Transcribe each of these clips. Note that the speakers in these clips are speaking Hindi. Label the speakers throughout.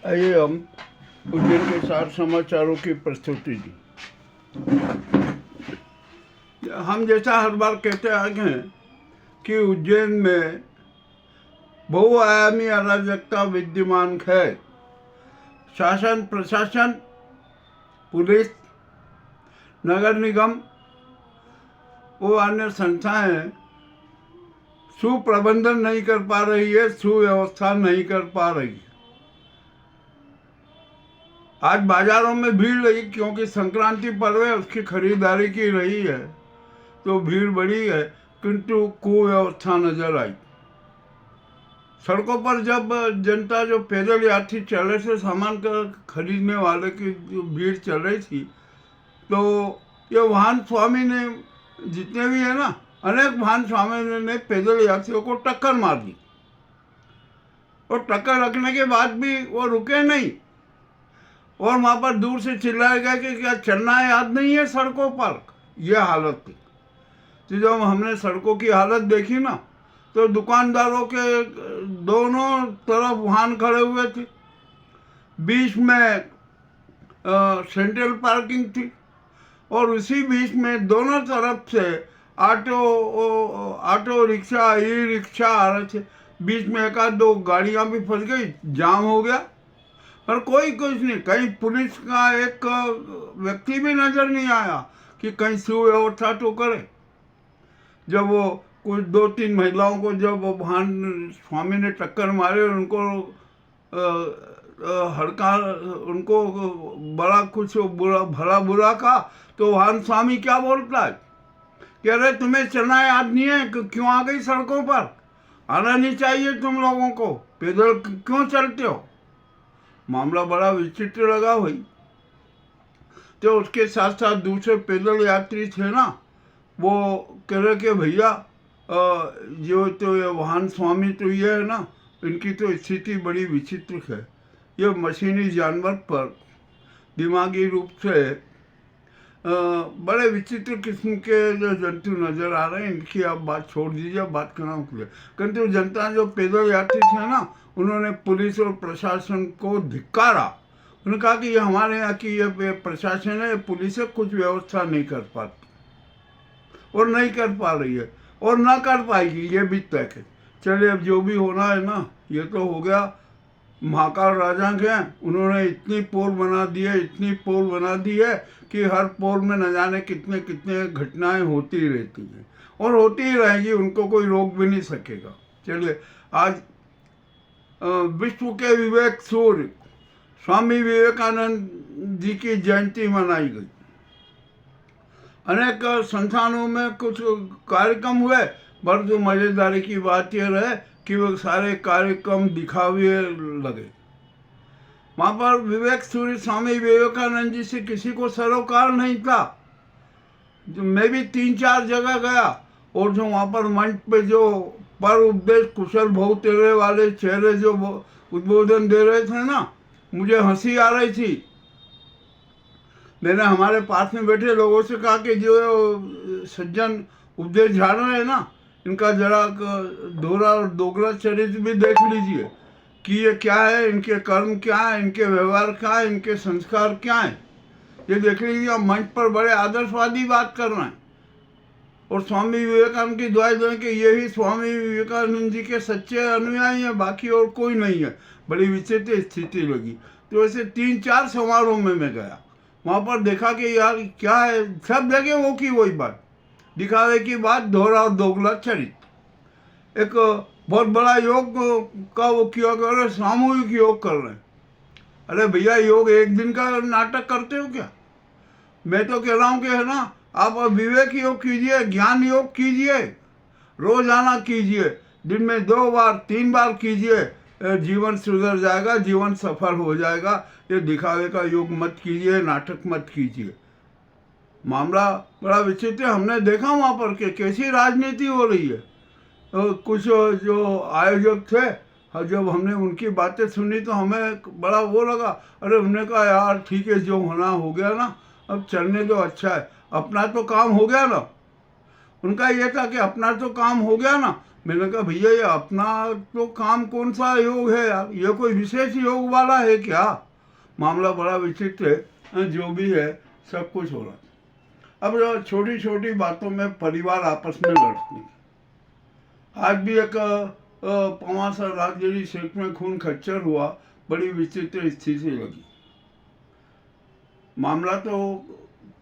Speaker 1: आइए हम उज्जैन के 4 समाचारों की प्रस्तुति दी। हम जैसा हर बार कहते आए हैं कि उज्जैन में बहुआयामी अराजकता विद्यमान है। शासन, प्रशासन, पुलिस, नगर निगम वो अन्य संस्थाएं सुप्रबंधन नहीं कर पा रही है, सुव्यवस्था नहीं कर पा रही है। आज बाजारों में भीड़ रही क्योंकि संक्रांति पर्व है, उसकी खरीदारी की रही है तो भीड़ बढ़ी है, किंतु कुव्यवस्था नजर आई। सड़कों पर जब जनता जो पैदल यात्री चले से सामान खरीदने वाले की जो भीड़ चल रही थी, तो ये वाहन स्वामी ने जितने भी है ना, अनेक वाहन स्वामी ने पैदल यात्रियों को टक्कर मार दी और टक्कर रखने के बाद भी वो रुके नहीं और वहां पर दूर से चिल्लाया गया कि क्या चलना याद नहीं है सड़कों पर। यह हालत थी। तो जब हमने सड़कों की हालत देखी ना, तो दुकानदारों के दोनों तरफ वाहन खड़े हुए थे, बीच में सेंट्रल पार्किंग थी और उसी बीच में दोनों तरफ से ऑटो रिक्शा, ई रिक्शा आ रहे थे। बीच में एक आध दो गाड़ियां भी फंस गई, जाम हो गया, पर कोई कुछ नहीं। कहीं पुलिस का एक व्यक्ति भी नजर नहीं आया कि कहीं सुव्यवस्था तो करे। जब वो कुछ 2-3 महिलाओं को जब वाहन स्वामी ने टक्कर मारे, उनको हड़का, उनको बड़ा कुछ बुरा कहा, तो वाहन स्वामी क्या बोलता है कि अरे तुम्हें चलना याद नहीं है, क्यों आ गई सड़कों पर? आना नहीं चाहिए तुम लोगों को, पैदल क्यों चलते हो? मामला बड़ा विचित्र लगा हुई। तो उसके साथ साथ दूसरे पैदल यात्री थे ना, वो कह रहे कि भैया जो तो ये वाहन स्वामी तो ये है ना, इनकी तो स्थिति बड़ी विचित्र है। ये मशीनी जानवर पर दिमागी रूप से बड़े विचित्र किस्म के जो जंतु नजर आ रहे हैं। इनकी आप बात छोड़ दीजिए, बात करना मुझे। किंतु जनता जो पैदल यात्री थे ना, उन्होंने पुलिस और प्रशासन को धिक्कारा। उन्होंने कहा कि ये हमारे यहाँ की ये प्रशासन है, पुलिस है, कुछ व्यवस्था नहीं कर पाती और नहीं कर पा रही है और ना कर पाएगी, ये भी तय है। चलिए, अब जो भी होना है ना, ये तो हो गया। महाकाल राजा के उन्होंने इतनी पोल बना दी है, इतनी पोल बना दी है कि हर पोल में न जाने कितने कितने घटनाएं होती रहती हैं और होती ही रहेगी, उनको कोई रोक भी नहीं सकेगा। चलिए, आज विश्व के विवेक सूर्य स्वामी विवेकानंद जी की जयंती मनाई गई। अनेक संस्थानों में कुछ कार्यक्रम हुए, पर जो मजेदारी की बात यह रहे कि वो सारे कार्यक्रम दिखावे लगे। वहां पर विवेक सूर्य स्वामी विवेकानंद जी से किसी को सरोकार नहीं था। जो मैं भी 3-4 जगह गया और जो वहां पर मंच पे जो पर उपदेश कुशल बहु तेरे वाले चेहरे जो उद्बोधन दे रहे थे ना, मुझे हंसी आ रही थी। मैंने हमारे पास में बैठे लोगों से कहा कि जो सज्जन उपदेश झाड़ रहे हैं ना, इनका जरा दोहरा और दोगला चरित्र भी देख लीजिए कि ये क्या है, इनके कर्म क्या है, इनके व्यवहार क्या है, इनके संस्कार क्या है। ये देख लीजिए, मंच पर बड़े आदर्शवादी बात कर रहे हैं और स्वामी विवेकानंद की दुआएं दें कि यही स्वामी विवेकानंद जी के सच्चे अनुयायी हैं, बाकी और कोई नहीं है। बड़ी विचित्र स्थिति लगी। तो ऐसे 3-4 समारोह में मैं गया, वहाँ पर देखा कि यार क्या है, सब जगह वो की वही बात, दिखावे की बात, दोहरा और दोगला चरित्र। एक बहुत बड़ा योग का वो किया कर रहे, सामूहिक योग कर रहे हैं। अरे भैया, योग एक दिन का नाटक करते हो क्या? मैं तो कह रहा हूँ कि है ना, आप विवेक योग कीजिए, ज्ञान योग कीजिए, रोजाना कीजिए, दिन में 2 बार 3 बार कीजिए, जीवन सुधर जाएगा, जीवन सफल हो जाएगा। ये दिखावे का योग मत कीजिए, नाटक मत कीजिए। मामला बड़ा विचित्र। हमने देखा वहाँ पर कि कैसी राजनीति हो रही है। कुछ जो आयोजक थे, जब हमने उनकी बातें सुनी तो हमें बड़ा वो लगा। अरे, हमने कहा यार ठीक है, जो होना हो गया ना, अब चलने दो, अच्छा है, अपना तो काम हो गया ना। उनका ये था कि अपना तो काम हो गया ना। मैंने कहा भैया ये अपना तो काम कौन सा योग है यार, ये कोई विशेष योग वाला है क्या? मामला बड़ा विचित्र है, जो भी है सब कुछ हो रहा है। अब छोटी छोटी बातों में परिवार आपस में लड़ते हैं। आज भी एक पवासा राजगिरी शेख में खून खच्चर हुआ, बड़ी विचित्र स्थिति लगी। मामला तो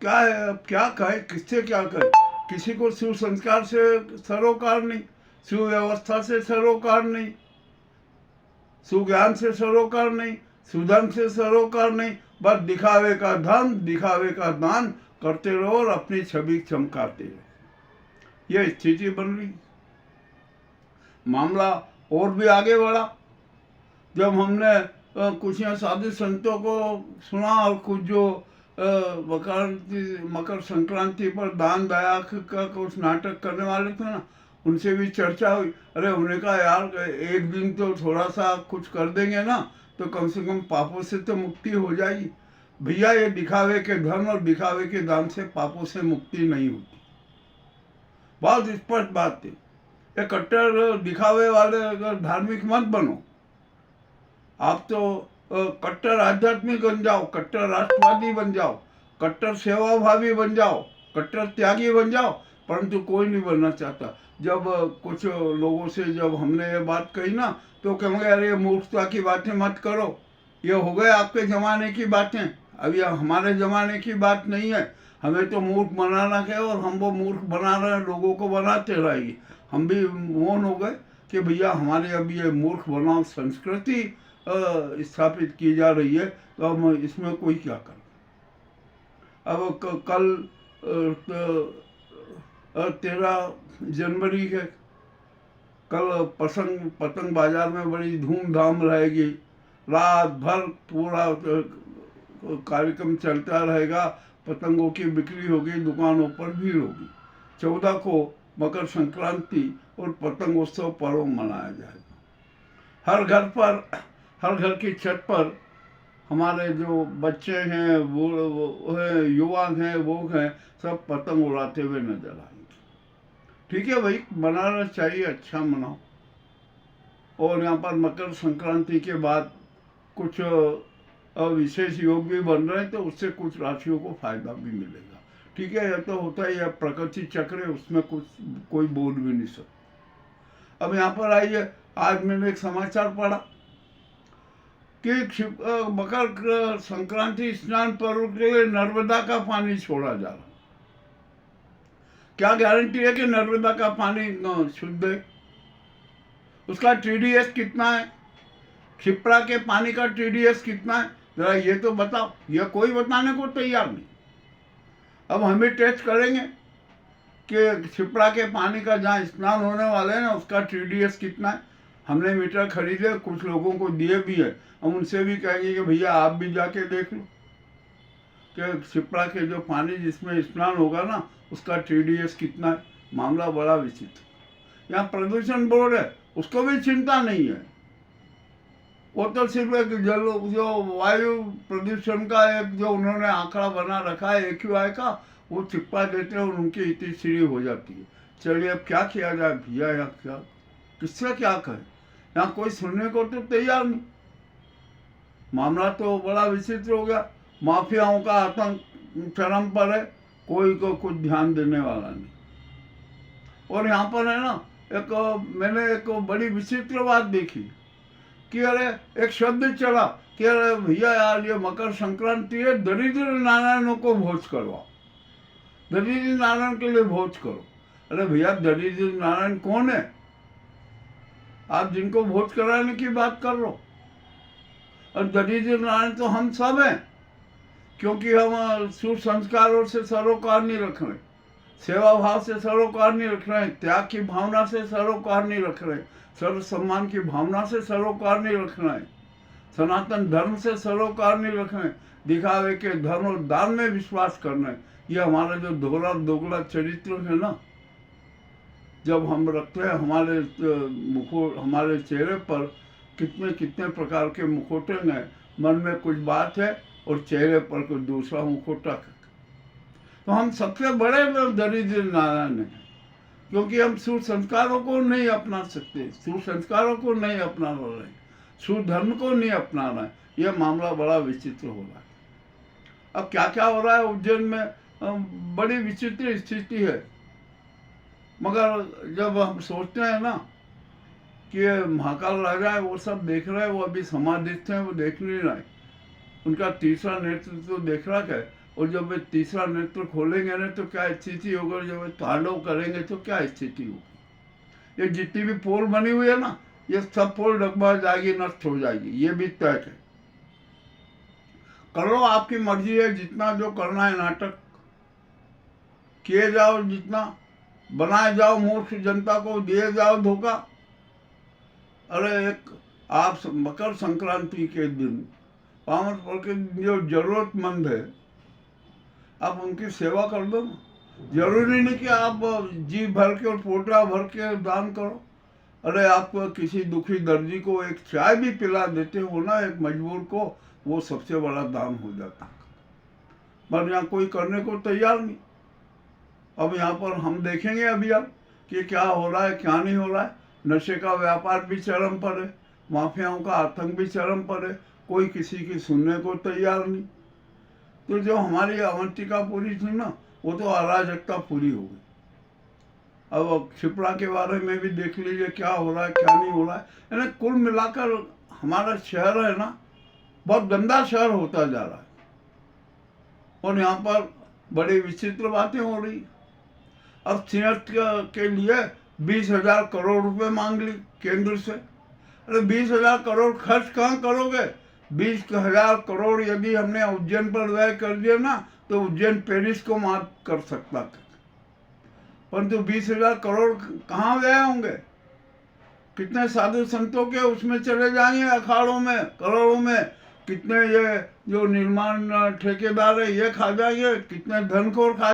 Speaker 1: क्या है, अब क्या कहे, किससे क्या कहे? किसी को शिव संस्कार से सरोकार नहीं, सुव्यवस्था से सरोकार नहीं, सुज्ञान से सरोकार नहीं, सुधन से सरोकार नहीं। बस दिखावे का धन, दिखावे का दान करते रहो और अपनी छवि चमकाते रहो। यह स्थिति बन रही। मामला और भी आगे बढ़ा जब हमने कुछ यहाँ साधु संतों को सुना और कुछ जो मकर संक्रांति पर दान दया का कुछ नाटक करने वाले थे ना, उनसे भी चर्चा हुई। अरे उन्होंने कहा यार एक दिन तो थोड़ा सा कुछ कर देंगे ना तो कम से कम पापों से तो मुक्ति हो जाएगी। भैया ये दिखावे के धन और दिखावे के दान से पापों से मुक्ति नहीं होती। बहुत स्पष्ट बात थी। ये कट्टर दिखावे वाले अगर धार्मिक मत बनो, आप तो कट्टर आध्यात्मिक बन जाओ, कट्टर राष्ट्रवादी बन जाओ, कट्टर सेवाभावी बन जाओ, कट्टर त्यागी बन जाओ, परंतु कोई नहीं बनना चाहता। जब कुछ लोगों से जब हमने ये बात कही ना तो कहेंगे अरे मूर्खता की बातें मत करो, ये हो गए आपके ज़माने की बातें, अब यह हमारे ज़माने की बात नहीं है। हमें तो मूर्ख बनाना है और हम वो मूर्ख बना रहे हैं, लोगों को बनाते रहेंगे। हम भी मौन हो गए कि भैया हमारे अब ये मूर्ख बनाओ संस्कृति स्थापित की जा रही है, तो हम इसमें कोई क्या करें। अब कल 13 जनवरी है, कल पतंग बाजार में बड़ी धूमधाम रहेगी, रात भर पूरा कार्यक्रम चलता रहेगा, पतंगों की बिक्री होगी, दुकानों पर भीड़ होगी। 14 को मकर संक्रांति और पतंग उत्सव पर्व मनाया जाएगा। हर घर की छत पर हमारे जो बच्चे हैं, वो हैं, युवा हैं, वो हैं, सब पतंग उड़ाते हुए नजर आएंगे। ठीक है भाई, मनाना चाहिए, अच्छा मनाओ। और यहाँ पर मकर संक्रांति के बाद कुछ विशेष योग भी बन रहे हैं, तो उससे कुछ राशियों को फायदा भी मिलेगा। ठीक है, यह तो होता ही है, प्रकृति चक्र है, उसमें कोई बोल भी नहीं सकता। अब यहाँ पर आइए, आज मैंने एक समाचार पढ़ा कि मकर संक्रांति स्नान पर्व के लिए नर्मदा का पानी छोड़ा जा रहा। क्या गारंटी है कि नर्मदा का पानी शुद्ध है? उसका TDS कितना है? क्षिप्रा के पानी का TDS कितना है? जरा ये तो बताओ। ये कोई बताने को तैयार नहीं। अब हम भी टेस्ट करेंगे कि क्षिप्रा के पानी का जहाँ स्नान होने वाले हैं ना, उसका TDS कितना है। हमने मीटर खरीदे, कुछ लोगों को दिए भी है। हम उनसे भी कहेंगे कि भैया आप भी जाके देख लो कि क्षिप्रा के जो पानी जिसमें स्नान होगा ना, उसका TDS कितना है। मामला बड़ा विचित्र। यहाँ प्रदूषण बोर्ड है, उसको भी चिंता नहीं है। वो तो सिर्फ एक जो वायु प्रदूषण का एक जो उन्होंने आंकड़ा बना रखा है AQI का, वो चिपका देते हैं और उनकी इतिश्री हो जाती है। चलिए अब क्या किया जाए भैया, यहाँ क्या किससे क्या करें? यहाँ कोई सुनने को तो तैयार नहीं। मामला तो बड़ा विचित्र हो गया। माफियाओं का आतंक चरम पर है, कोई को कुछ ध्यान देने वाला नहीं। और यहाँ पर है ना, मैंने एक बड़ी विचित्र बात देखी कि अरे एक शब्द चला कि अरे भैया यार ये मकर संक्रांति है, दरिद्र नारायणों को भोज करवाओ, दरिद्र नारायण के लिए भोज करो। अरे भैया दरिद्र नारायण कौन है? आप जिनको भोज कराने की बात कर लो। और दरिद्र नारायण तो हम सब हैं, क्योंकि हम सुसंस्कारों से सरोकार नहीं रख रहे, सेवा भाव से सरोकार नहीं रख रहे, त्याग की भावना से सरोकार नहीं रख रहे, सर्व सम्मान की भावना से सरोकार नहीं रख रहे, सनातन धर्म से सरोकार नहीं रख रहे, दिखावे के धर्म और दान में विश्वास कर रहे। ये हमारा जो दोहरा दोगला चरित्र है ना, जब हम रखते हैं हमारे चेहरे पर कितने कितने प्रकार के मुखौटे हैं, मन में कुछ बात है और चेहरे पर कुछ दूसरा मुखौटा है। तो हम सबसे बड़े दरिद्र नारायण हैं। क्योंकि हम शुद्ध संस्कारों को नहीं अपना सकते, शुद्ध संस्कारों को नहीं अपना रहे, शुद्ध धर्म को नहीं अपना रहे। यह मामला बड़ा विचित्र हो रहा है। अब क्या क्या हो रहा है उज्जैन में, बड़ी विचित्र स्थिति है। मगर जब हम सोचते हैं ना कि महाकाल राजा है, वो सब देख रहे हैं, वो अभी समाधिस्थ हैं, वो देख नहीं रहे, उनका तीसरा नेत्र तो देख रहा है। और जब वे तीसरा नेत्र खोलेंगे ना तो क्या स्थिति होगी, जब वे तांडव करेंगे तो क्या स्थिति होगी। ये जितनी भी पोल बनी हुई है ना, ये सब पोल डगमगा जाएगी, नष्ट हो जाएगी, ये भी तय है। करो, आपकी मर्जी है, जितना जो करना है नाटक किए जाओ, जितना बनाए जाओ, मूर्ख जनता को दिए जाओ धोखा। अरे एक आप मकर संक्रांति के दिन पावन फल के जो जरूरतमंद है, आप उनकी सेवा कर दो ना। जरूरी नहीं कि आप जी भर के और पोटला भर के दान करो। अरे आप किसी दुखी दर्जी को एक चाय भी पिला देते हो ना, एक मजबूर को, वो सबसे बड़ा दान हो जाता। पर यहाँ कोई करने को तैयार नहीं। अब यहाँ पर हम देखेंगे अभी अब कि क्या हो रहा है, क्या नहीं हो रहा है। नशे का व्यापार भी चरम पर है, माफियाओं का आतंक भी चरम पर है, कोई किसी की सुनने को तैयार नहीं। तो जो हमारी अवंतिका पूरी थी ना, वो तो अराजकता पूरी हो गई। अब क्षिप्रा के बारे में भी देख लीजिए क्या हो रहा है, क्या नहीं हो रहा है। यानी कुल मिलाकर हमारा शहर है ना, बहुत गंदा शहर होता जा रहा है। और यहाँ पर बड़ी विचित्र बातें हो रही। अब सिंहस्थ के लिए 20,000 करोड़ रुपए मांग ली केंद्र से। अरे 20,000 करोड़ खर्च कहाँ करोगे। 20,000 करोड़ यदि हमने उज्जैन पर व्यय कर दिया ना, तो उज्जैन पेरिस को मात कर सकता था। परंतु 20,000 करोड़ कहाँ व्यय होंगे। कितने साधु संतों के उसमें चले जाएंगे, अखाड़ों में, करोड़ों में। कितने ये जो निर्माण ठेकेदार है ये खा जाएंगे, कितने धनखोर खा